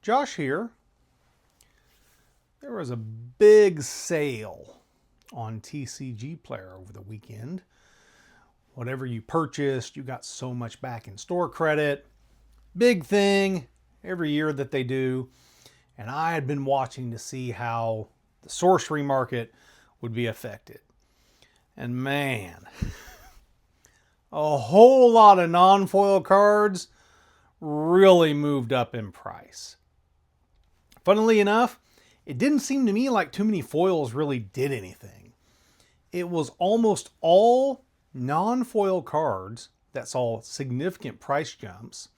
Josh here. There was a big sale on TCGPlayer over the weekend. Whatever you purchased, you got so much back in store credit. Big thing every year that they do. And I had been watching to see how the sorcery market would be affected. And man, a whole lot of non-foil cards really moved up in price. Funnily enough, it didn't seem to me like too many foils really did anything. It was almost all non-foil cards that saw significant price jumps.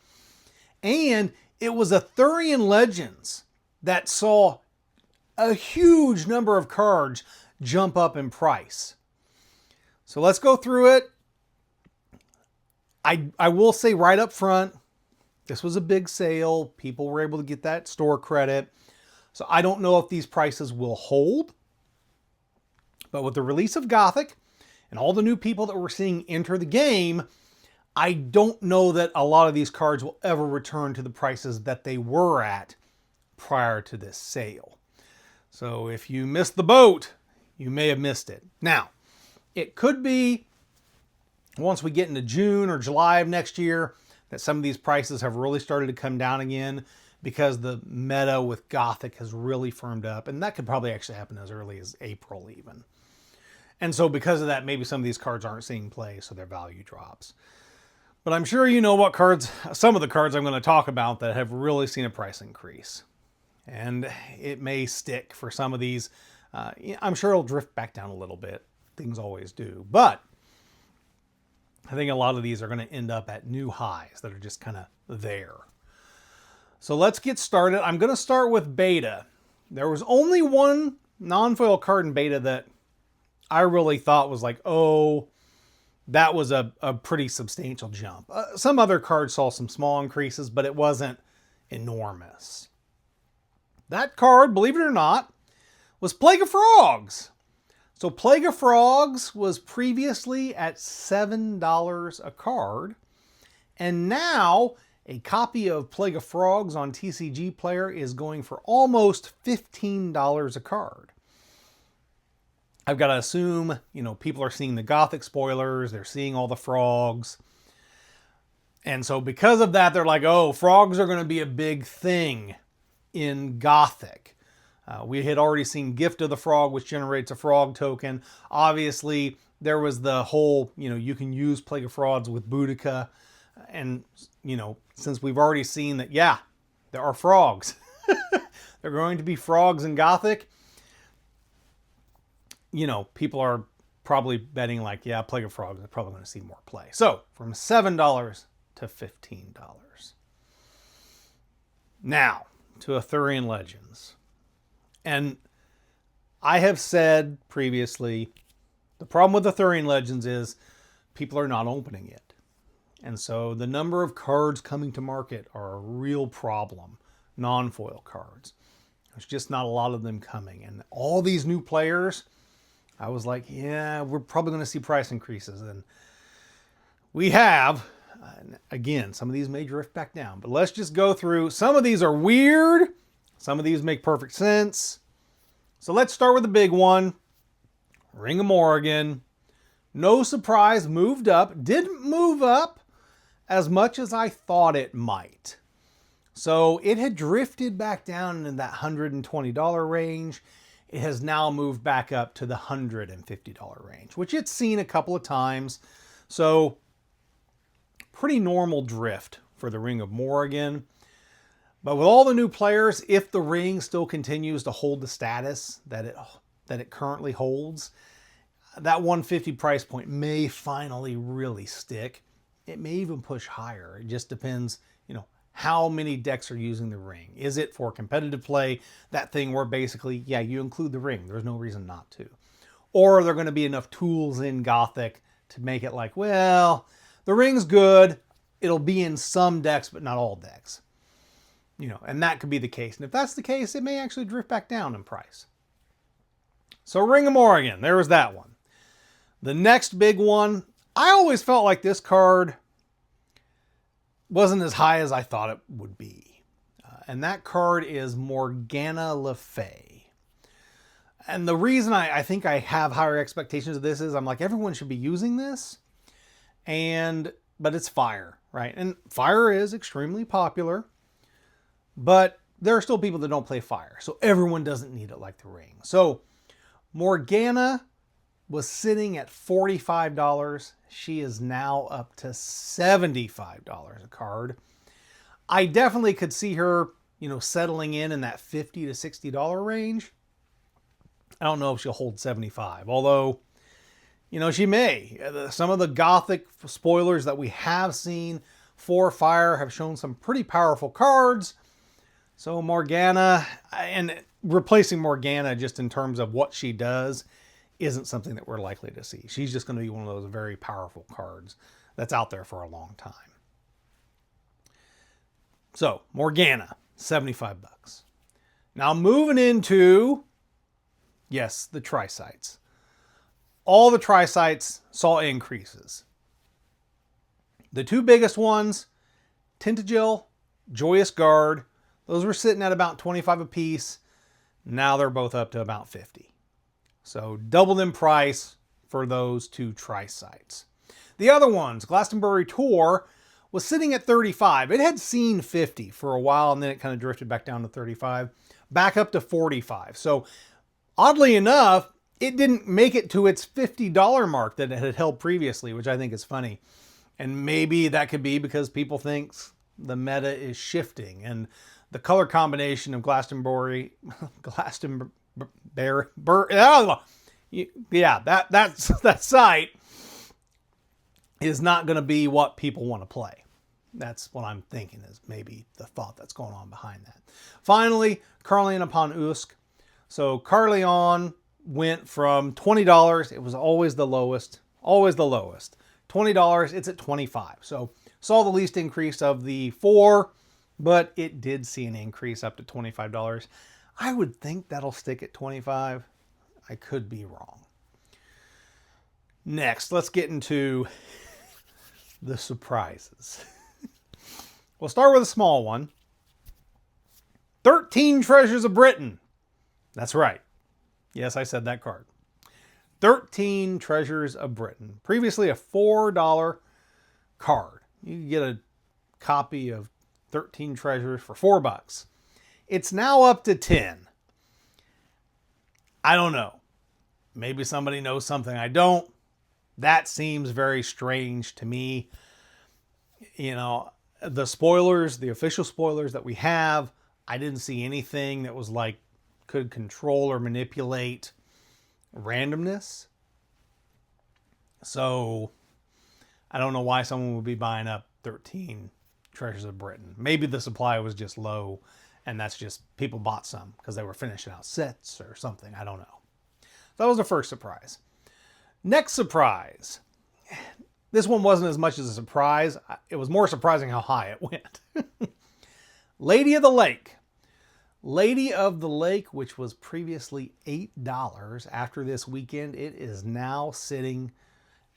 And it was Auroran Legends that saw a huge number of cards jump up in price. So let's go through it. I will say right up front, this was a big sale. People were able to get that store credit. So I don't know if these prices will hold. But with the release of Gothic and all the new people that we're seeing enter the game, I don't know that a lot of these cards will ever return to the prices that they were at prior to this sale. So if you missed the boat, you may have missed it. Now, it could be once we get into June or July of next year that some of these prices have really started to come down again because the meta with Gothic has really firmed up. And that could probably actually happen as early as April even. And so because of that, maybe some of these cards aren't seeing play, so their value drops. But I'm sure you know what cards, some of the cards I'm going to talk about that have really seen a price increase. And it may stick for some of these. I'm sure it'll drift back down a little bit. Things always do. But I think a lot of these are going to end up at new highs that are just kind of there. So let's get started. I'm going to start with beta. There was only one non-foil card in beta that I really thought was like, oh, that was a pretty substantial jump. Some other cards saw some small increases, but it wasn't enormous. That card, believe it or not, was Plague of Frogs. So Plague of Frogs was previously at $7 a card. And now a copy of Plague of Frogs on TCGPlayer is going for almost $15 a card. I've got to assume, people are seeing the Gothic spoilers. They're seeing all the frogs. And so because of that, they're like, oh, frogs are going to be a big thing in Gothic. We had already seen Gift of the Frog, which generates a frog token. Obviously, there was the whole, you can use Plague of Frogs with Boudica. And, since we've already seen that, yeah, there are frogs. There are going to be frogs in Gothic. People are probably betting like, yeah, Plague of Frogs are probably going to see more play. So, from $7 to $15. Now, to Auroran Legends. And I have said previously, the problem with Auroran Legends is people are not opening it. And so the number of cards coming to market are a real problem. Non-foil cards. There's just not a lot of them coming. And all these new players, I was like, yeah, we're probably going to see price increases. And we have. Again, some of these may drift back down. But let's just go through. Some of these are weird. Some of these make perfect sense. So let's start with the big one. Ring of Morrigan. No surprise, moved up. Didn't move up as much as I thought it might. So it had drifted back down in that $120 range. It has now moved back up to the $150 range, which it's seen a couple of times. So pretty normal drift for the Ring of Morrigan. But with all the new players, if the ring still continues to hold the status that it currently holds, that 150 price point may finally really stick. It may even push higher. It just depends, how many decks are using the ring. Is it for competitive play? That thing where basically, yeah, you include the ring. There's no reason not to. Or are there going to be enough tools in Gothic to make it like, well, the ring's good. It'll be in some decks, but not all decks. And that could be the case. And if that's the case, it may actually drift back down in price. So Ring of Morrigan, there was that one. The next big one, I always felt like this card wasn't as high as I thought it would be. and that card is Morgana Le Fay. And the reason I think I have higher expectations of this is I'm like, everyone should be using this, but it's fire, right? And fire is extremely popular, but there are still people that don't play fire, so everyone doesn't need it like the ring. So Morgana was sitting at $45. She is now up to $75 a card. I definitely could see her, settling in that $50 to $60 range. I don't know if she'll hold 75, although, she may. Some of the Gothic spoilers that we have seen for Fire have shown some pretty powerful cards. So Morgana, and replacing Morgana just in terms of what she does, isn't something that we're likely to see. She's just going to be one of those very powerful cards that's out there for a long time. So Morgana, $75. Now moving into, yes, the tri-sites. All the tri-sites saw increases. The two biggest ones, Tintagel, Joyous Guard, those were sitting at about 25 a piece. Now they're both up to about 50. So doubled in price for those two tri-sites. The other ones, Glastonbury Tour, was sitting at 35. It had seen 50 for a while, and then it kind of drifted back down to 35, back up to 45. So oddly enough, it didn't make it to its $50 mark that it had held previously, which I think is funny. And maybe that could be because people think the meta is shifting, and the color combination of Glastonbury, that site is not going to be what people want to play. That's what I'm thinking is maybe the thought that's going on behind that. Finally, Carleon upon Usk. So Carleon went from $20. It was always the lowest. $20, it's at 25. So saw the least increase of the four, but it did see an increase up to $25. I would think that'll stick at 25. I could be wrong. Next, let's get into the surprises. We'll start with a small one. 13 Treasures of Britain. That's right. Yes, I said that card. 13 Treasures of Britain. Previously a $4 card. You can get a copy of 13 Treasures for $4. It's now up to 10. I don't know. Maybe somebody knows something I don't. That seems very strange to me. The spoilers, the official spoilers that we have, I didn't see anything that was like could control or manipulate randomness. So I don't know why someone would be buying up 13 Treasures of Britain. Maybe the supply was just low and that's just people bought some because they were finishing out sets or something. I don't know. That was the first surprise. Next surprise. This one wasn't as much as a surprise. It was more surprising how high it went. Lady of the Lake. Lady of the Lake, which was previously $8 after this weekend, it is now sitting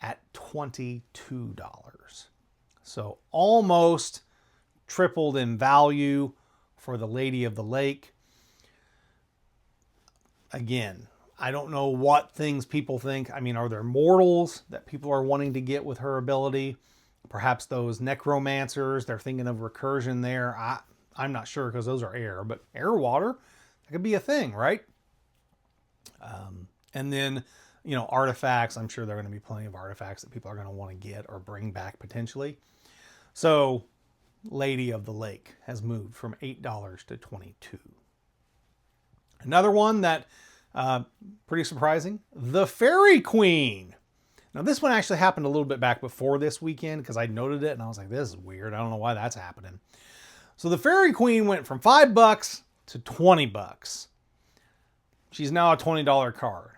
at $22. So almost tripled in value for the Lady of the Lake. Again, I don't know what things people think. I mean, are there mortals that people are wanting to get with her ability? Perhaps those necromancers, they're thinking of recursion there. I'm not sure because those are air, but air water, that could be a thing, right? And then, artifacts. I'm sure there are going to be plenty of artifacts that people are going to want to get or bring back potentially. So Lady of the Lake has moved from $8 to $22. Another one that, pretty surprising, the Fairy Queen. Now this one actually happened a little bit back before this weekend because I noted it and I was like, this is weird. I don't know why that's happening. So the Fairy Queen went from $5 to $20. She's now a $20 card.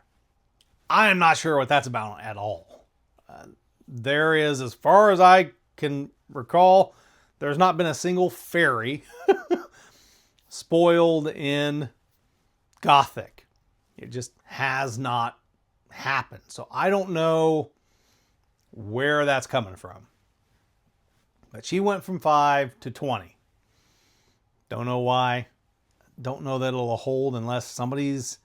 I am not sure what that's about at all. There is, as far as I can recall, there's not been a single fairy spoiled in Gothic. It just has not happened. So I don't know where that's coming from. But she went from 5 to 20. Don't know why. Don't know that it'll hold unless somebody's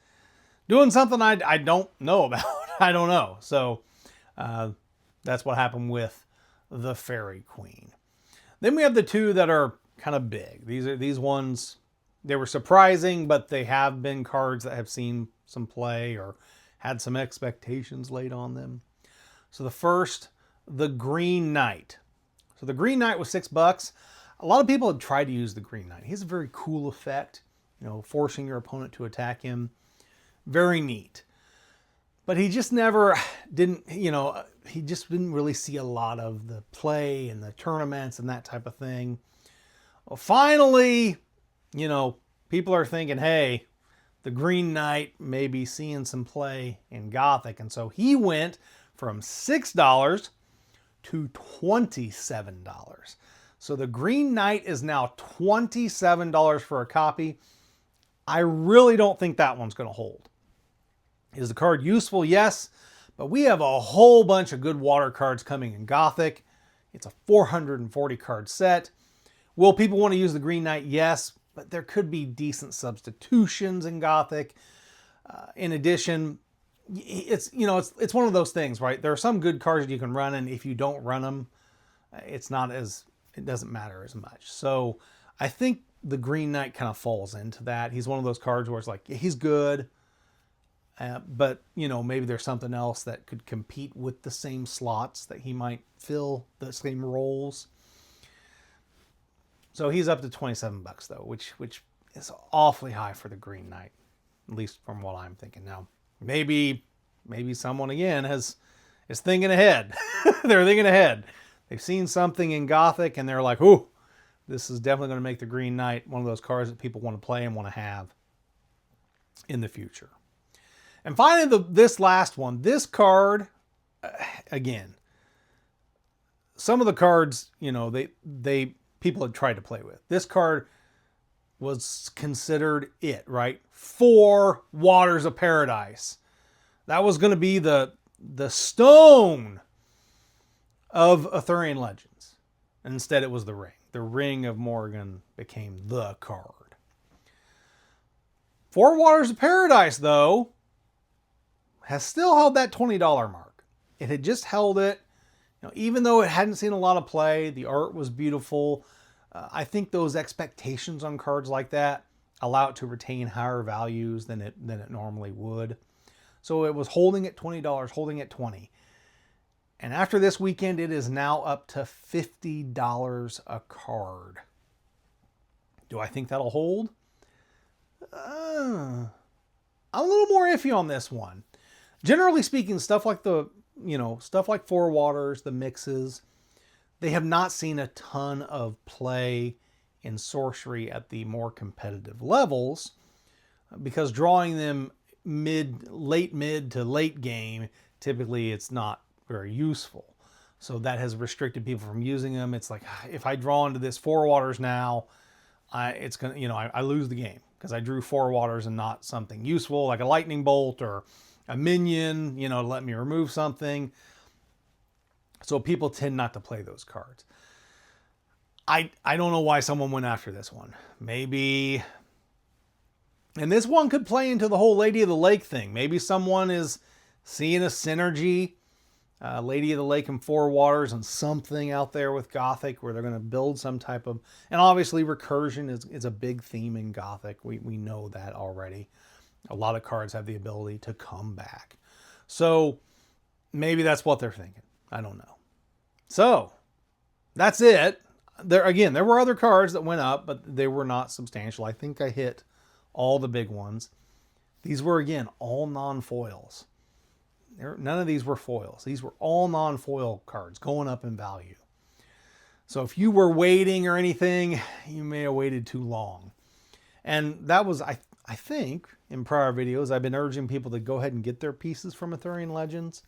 doing something I don't know about. I don't know. So that's what happened with the Fairy Queen. Then we have the two that are kind of big. These ones, they were surprising, but they have been cards that have seen some play or had some expectations laid on them. So the first, the Green Knight. So the Green Knight was $6. A lot of people have tried to use the Green Knight. He has a very cool effect, you know, forcing your opponent to attack him. Very neat. But he just never didn't, you know, he just didn't really see a lot of the play and the tournaments and that type of thing. Well, finally, you know, people are thinking, hey, the Green Knight may be seeing some play in Gothic. And so he went from $6 to $27. So the Green Knight is now $27 for a copy. I really don't think that one's going to hold. Is the card useful? Yes, but we have a whole bunch of good water cards coming in Gothic. It's a 440 card set. Will people want to use the Green Knight? Yes, but there could be decent substitutions in Gothic. In addition, it's one of those things, right? There are some good cards that you can run, and if you don't run them, it doesn't matter as much. So I think the Green Knight kind of falls into that. He's one of those cards where it's like, he's good, but you know, maybe there's something else that could compete with the same slots that he might fill, the same roles. So he's up to $27 though, which is awfully high for the Green Knight, at least from what I'm thinking. Now, maybe someone again is thinking ahead. They're thinking ahead. They've seen something in Gothic and they're like, ooh, this is definitely going to make the Green Knight one of those cards that people want to play and want to have in the future. And finally, this last one, this card, again, some of the cards, you know, people had tried to play with. This card was considered it, right? 4 Waters of Paradise. That was going to be the stone of Auroran Legends. And instead it was the ring. The Ring of Morgan became the card. 4 Waters of Paradise, though, has still held that $20 mark. It had just held it. You know, even though it hadn't seen a lot of play, the art was beautiful. I think those expectations on cards like that allow it to retain higher values than it normally would. So it was holding at $20, holding at $20. And after this weekend, it is now up to $50 a card. Do I think that'll hold? I'm a little more iffy on this one. Generally speaking, stuff like 4 Waters, the mixes, they have not seen a ton of play in Sorcery at the more competitive levels, because drawing them late mid to late game, typically it's not very useful. So that has restricted people from using them. It's like, if I draw into this 4 Waters now, I lose the game because I drew 4 Waters and not something useful like a lightning bolt or a minion, to let me remove something. So people tend not to play those cards. I don't know why someone went after this one. Maybe, and this one could play into the whole Lady of the Lake thing. Maybe someone is seeing a synergy, Lady of the Lake and 4 Waters, and something out there with Gothic where they're going to build some type of, and obviously recursion is a big theme in Gothic. We know that already. A lot of cards have the ability to come back. So maybe that's what they're thinking. I don't know. So that's it. There were other cards that went up, but they were not substantial. I think I hit all the big ones. These were, again, all non-foils. None of these were foils. These were all non-foil cards going up in value. So if you were waiting or anything, you may have waited too long. And that was, I think, in prior videos, I've been urging people to go ahead and get their pieces from Auroran Legends,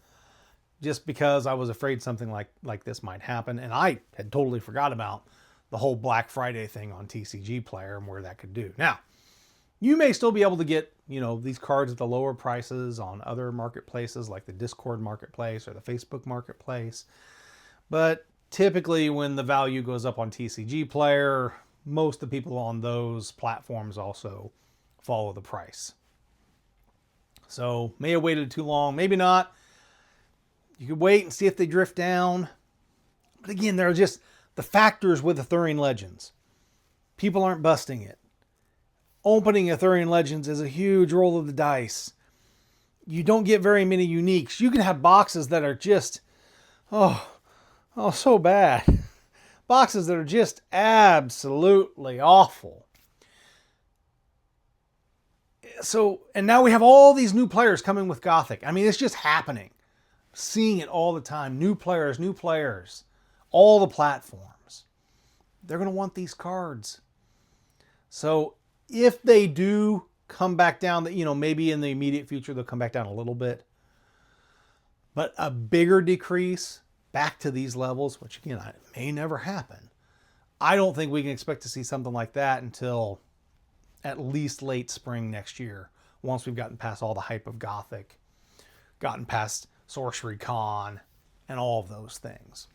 just because I was afraid something like this might happen. And I had totally forgot about the whole Black Friday thing on TCGPlayer and where that could do. Now, you may still be able to get, these cards at the lower prices on other marketplaces like the Discord marketplace or the Facebook marketplace. But typically when the value goes up on TCGPlayer, most of the people on those platforms also follow the price. So may have waited too long, maybe not. You could wait and see if they drift down. But again, there are just the factors with Auroran Legends. People aren't busting it. Opening Auroran Legends is a huge roll of the dice. You don't get very many uniques. You can have boxes that are just, so bad. Boxes that are just absolutely awful. So, and now we have all these new players coming with Gothic. I mean, it's just happening. Seeing it all the time. New players. All the platforms. They're going to want these cards. So, if they do come back down, maybe in the immediate future they'll come back down a little bit. But a bigger decrease back to these levels, which again, it may never happen. I don't think we can expect to see something like that until at least late spring next year, once we've gotten past all the hype of Gothic, gotten past Sorcery Con, and all of those things.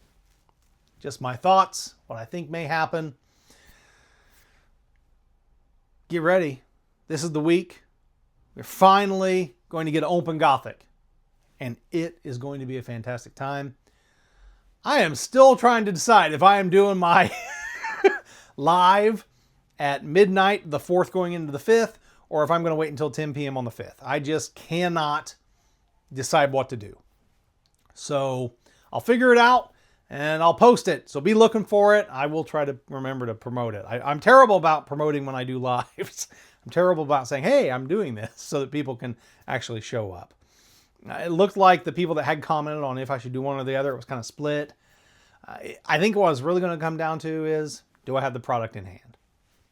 Just my thoughts, what I think may happen. Get ready. This is the week. We're finally going to get open Gothic. And it is going to be a fantastic time. I am still trying to decide if I am doing my live at midnight, the 4th going into the 5th, or if I'm going to wait until 10 p.m. on the 5th. I just cannot decide what to do. So I'll figure it out and I'll post it. So be looking for it. I will try to remember to promote it. I'm terrible about promoting when I do lives. I'm terrible about saying, hey, I'm doing this, so that people can actually show up. It looked like the people that had commented on if I should do one or the other, it was kind of split. I think what it's really going to come down to is, do I have the product in hand?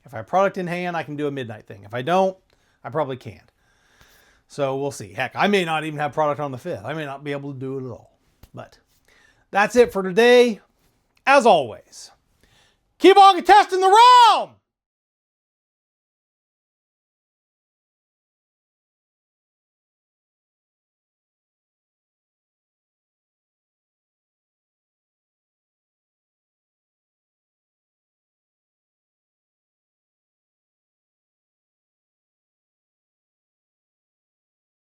If I have product in hand, I can do a midnight thing. If I don't, I probably can't. So we'll see. Heck, I may not even have product on the 5th. I may not be able to do it at all. But that's it for today. As always, keep on contesting the realm!